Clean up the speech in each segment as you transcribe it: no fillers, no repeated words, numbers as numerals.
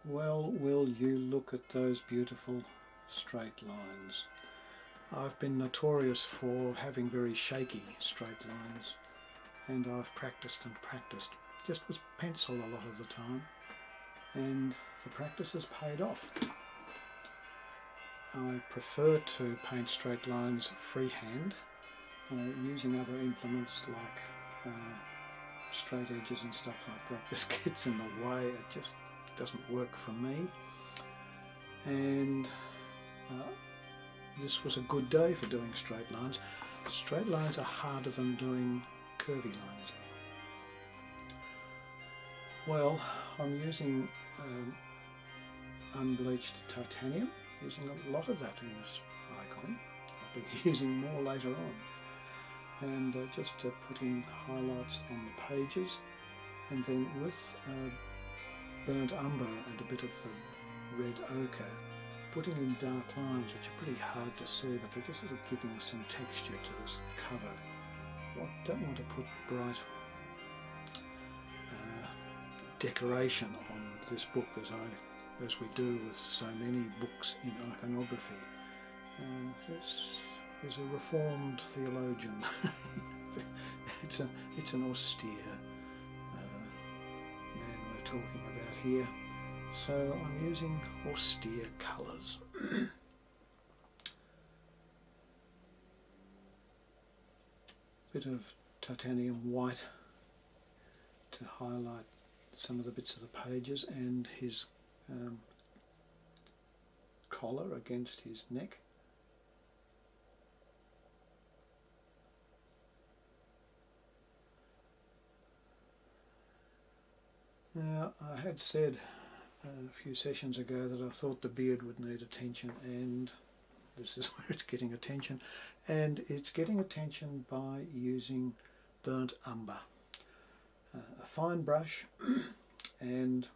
Well, will you look at those beautiful straight lines. I've been notorious for having very shaky straight lines, and I've practiced and practiced just with pencil a lot of the time, and the practice has paid off. I prefer to paint straight lines freehand, using other implements like straight edges and stuff like that just gets in the way. It just doesn't work for me. And this was a good day for doing straight lines. Straight lines are harder than doing curvy lines. Well, I'm using unbleached titanium, using a lot of that in this icon. I'll be using more later on. And just putting highlights on the pages, and then with burnt umber and a bit of the red ochre, putting in dark lines which are pretty hard to see, but they're just sort of giving some texture to this cover. I don't want to put bright decoration on this book as we do with so many books in iconography. This is a Reformed theologian. It's an austere man we're talking about here. So I'm using austere colours. Bit of titanium white to highlight some of the bits of the pages, and his collar against his neck. Now, I had said a few sessions ago that I thought the beard would need attention, and this is where it's getting attention, and it's getting attention by using burnt umber. A fine brush and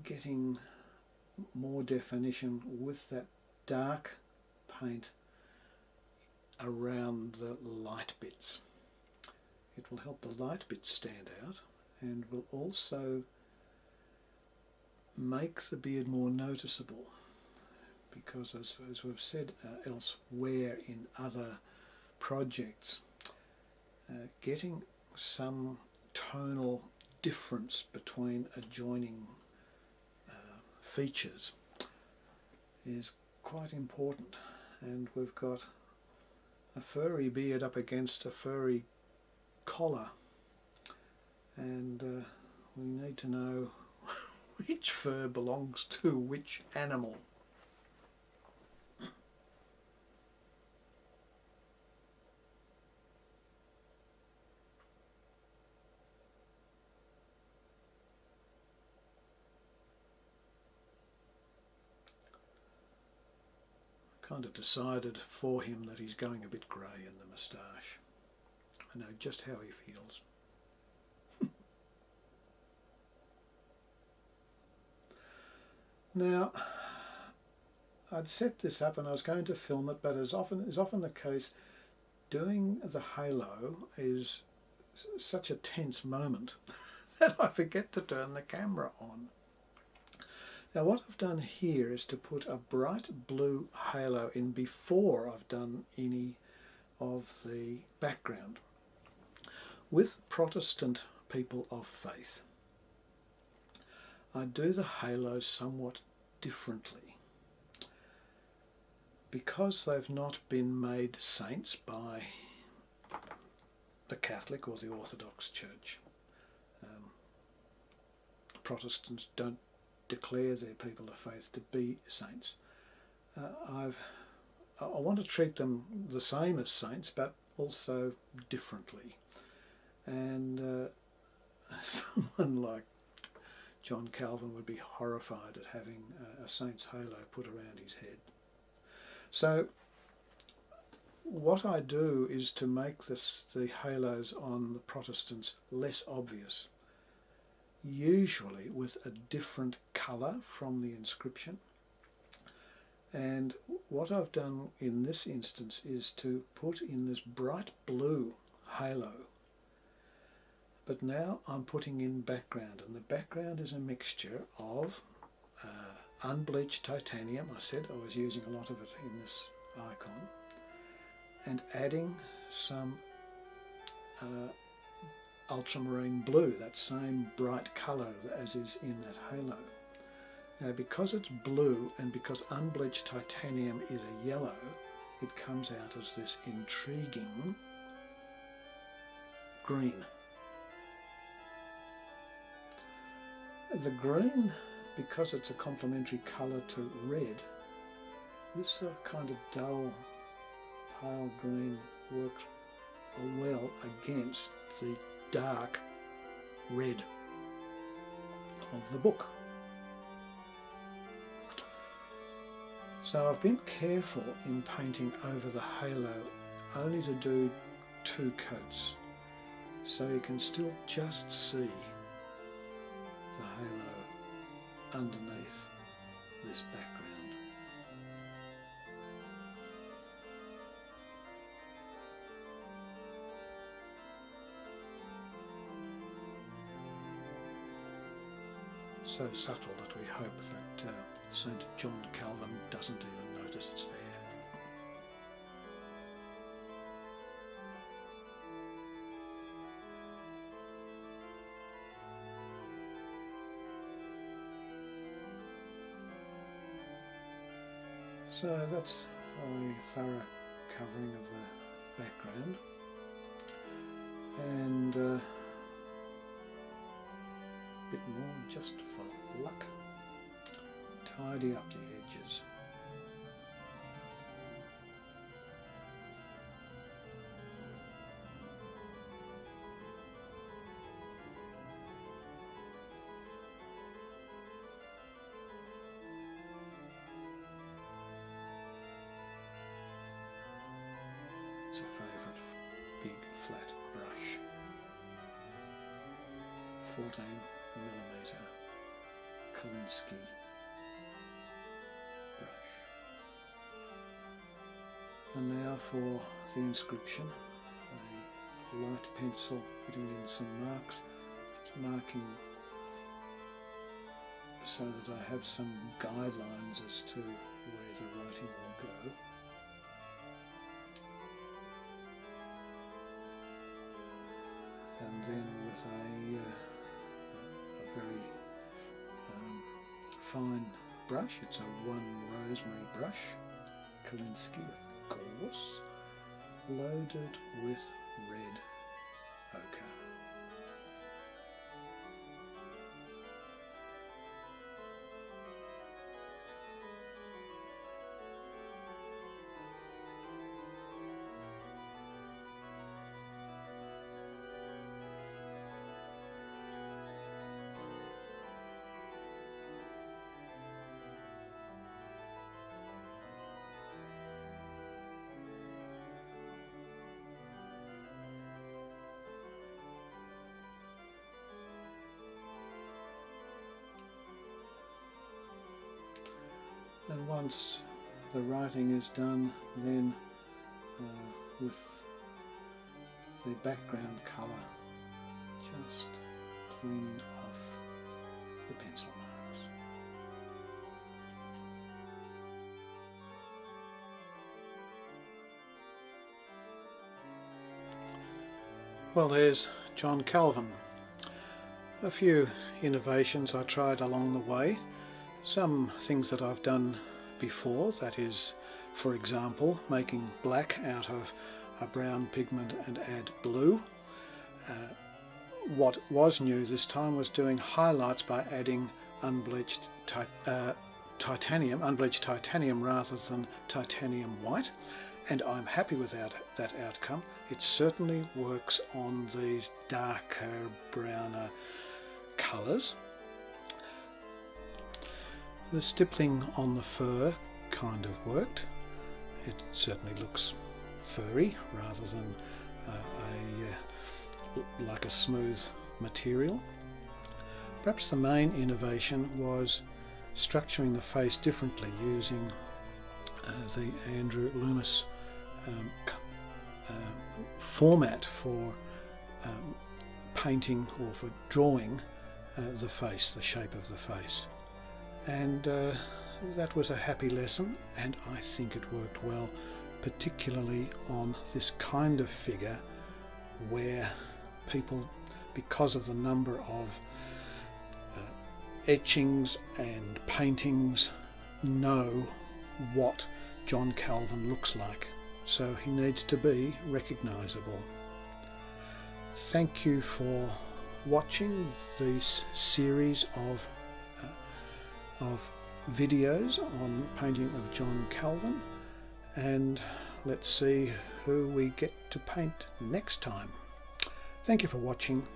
getting more definition with that dark paint around the light bits. It will help the light bits stand out, and will also make the beard more noticeable, because as we've said elsewhere in other projects, getting some tonal difference between adjoining features is quite important, and we've got a furry beard up against a furry collar, and we need to know which fur belongs to which animal. Kind of decided for him that he's going a bit grey in the moustache. I know just how he feels. Now, I'd set this up and I was going to film it, but as often the case, doing the halo is such a tense moment that I forget to turn the camera on. Now what I've done here is to put a bright blue halo in before I've done any of the background. With Protestant people of faith, I do the halos somewhat differently. Because they've not been made saints by the Catholic or the Orthodox Church. Protestants don't declare their people of faith to be saints. I want to treat them the same as saints, but also differently. And someone like John Calvin would be horrified at having a saint's halo put around his head. So what I do is to make the halos on the Protestants less obvious, usually with a different colour from the inscription. And what I've done in this instance is to put in this bright blue halo, But now I'm putting in background, and the background is a mixture of unbleached titanium. I said I was using a lot of it in this icon, and adding some ultramarine blue, that same bright colour as is in that halo. Now, because it's blue and because unbleached titanium is a yellow, it comes out as this intriguing green. The green, because it's a complementary colour to red, this kind of dull pale green works well against the dark red of the book. So I've been careful in painting over the halo only to do 2 coats, so you can still just see the halo underneath this background. So subtle that we hope that St. John Calvin doesn't even notice it's there. So that's a thorough covering of the background, and a bit more just for luck. Tidy up the edges. It's a favourite big flat brush, 14mm Kolinsky brush. And now for the inscription, a light pencil putting in some marks, just marking so that I have some guidelines as to where the writing will go. And then with a very fine brush, it's a 1 rosemary brush, Kolinsky of course, loaded with red ochre. And once the writing is done, then with the background colour, just clean off the pencil marks. Well, there's John Calvin. A few innovations I tried along the way. Some things that I've done before, that is, for example, making black out of a brown pigment and add blue. What was new this time was doing highlights by adding unbleached titanium rather than titanium white, and I'm happy with that outcome. It certainly works on these darker, browner colours. The stippling on the fur kind of worked. It certainly looks furry rather than like a smooth material. Perhaps the main innovation was structuring the face differently using the Andrew Loomis format for painting or for drawing the face, the shape of the face. And that was a happy lesson, and I think it worked well, particularly on this kind of figure where people, because of the number of etchings and paintings, know what John Calvin looks like. So he needs to be recognisable. Thank you for watching this series of videos on painting of John Calvin, and let's see who we get to paint next time. Thank you for watching.